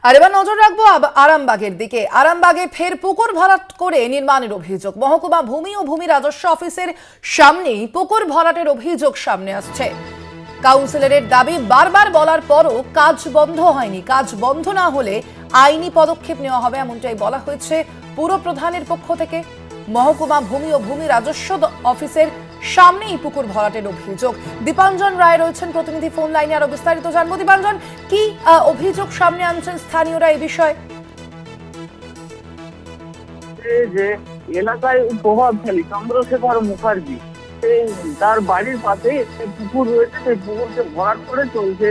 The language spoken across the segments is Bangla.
আর এবার নজর রাখবো আরামবাগের দিকে। আরামবাগে ফের পুকুর ভরাট করে নির্মাণের অভিযোগ। মহকুমা ভূমি ও ভূমি রাজস্ব অফিসের সামনেই পুকুর ভরাটের অভিযোগ সামনে আসছে। কাউন্সিলরের দাবি বারবার বলার পরও কাজ বন্ধ হয়নি। কাজ বন্ধ না হলে আইনি পদক্ষেপ নেওয়া হবে, এমনটাই বলা হয়েছে পুর প্রধানের পক্ষ থেকে। মহকুমা ভূমি ও ভূমি রাজস্ব অফিসের সামনেই পুকুর ভরাটের অভিযোগ। দীপাঞ্জন রায় রয়েছেন প্রতিনিধি ফোন লাইনে, আরো বিস্তারিত জানবো। দীপাঞ্জন, কি অভিযোগ সামনে আনছেন স্থানীয়রা এই বিষয়ে? যে এলাকায় প্রভাবশালী চন্দ্রশেখর মুখার্জি, তার বাড়ির পাশে পুকুর রয়েছে, সেই পুকুরকে ভরাট করে চলছে,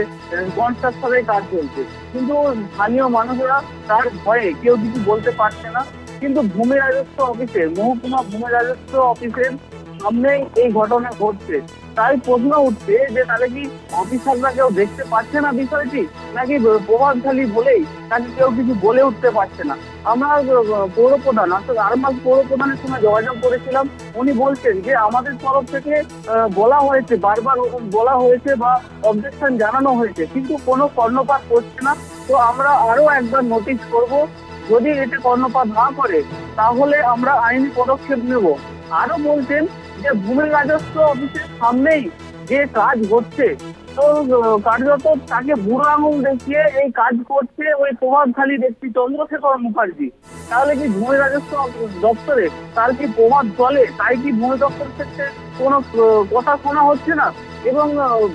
কনস্ট্রাকশনের কাজ চলছে। কিন্তু স্থানীয় মানুষেরা তার ভয়ে কেউ কিছু বলতে পারছে না। কিন্তু ভূমি রাজস্ব অফিসে, মহকুমা ভূমি রাজস্ব অফিসের সামনেই এই ঘটনা ঘটছে। তাই প্রশ্ন উঠছে যে তাহলে কি অফিসাররা কেউ দেখতে পাচ্ছে না বিষয়টি, নাকি প্রভাবশালী বলেই তাকে কেউ কিছু বলে উঠতে পারছে না। আমরা পৌরপ্রধান অর্থাৎ আরামবাগ পৌরপ্রধানের সঙ্গে যোগাযোগ করেছিলাম। উনি বলছেন যে আমাদের তরফ থেকে বলা হয়েছে, বারবার বলা হয়েছে বা অবজেকশন জানানো হয়েছে, কিন্তু কোনো কর্ণপাত করছে না। তো আমরা আরো একবার নোটিশ করব, যদি এতে কর্ণপাত না করে তাহলে আমরা আইনি পদক্ষেপ নেব। আরো বলছেন যে ভূমি রাজস্ব অফিসের সামনেই যে কাজ হচ্ছে, তো কার্যত তাকে বুড়ো আঙুল দেখিয়ে এই কাজ করছে ওই প্রভাবশালী ব্যক্তি চন্দ্রশেখর মুখার্জি। তাহলে কি ভূমি রাজস্ব দপ্তরে তার কি প্রভাব চলে? তাই কি ভূমি দপ্তর ক্ষেত্রে কোনো কথা শোনা হচ্ছে না? এবং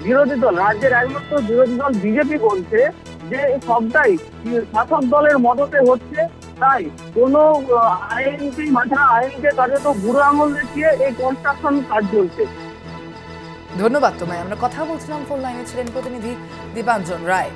বিরোধী দল, রাজ্যের একমাত্র বিরোধী দল বিজেপি বলছে যে সবটাই শাসক দলের মদতে হচ্ছে। তাই কোনো আইনকে মাথা আইনকে কার্যত বুড়ো আঙুল দেখিয়ে এই কনস্ট্রাকশন কাজ চলছে। ধন্যবাদ তোমায়। আমরা কথা বলছিলাম, ফোন লাইনে ছিলেন প্রতিনিধি দীপাঞ্জন রায়।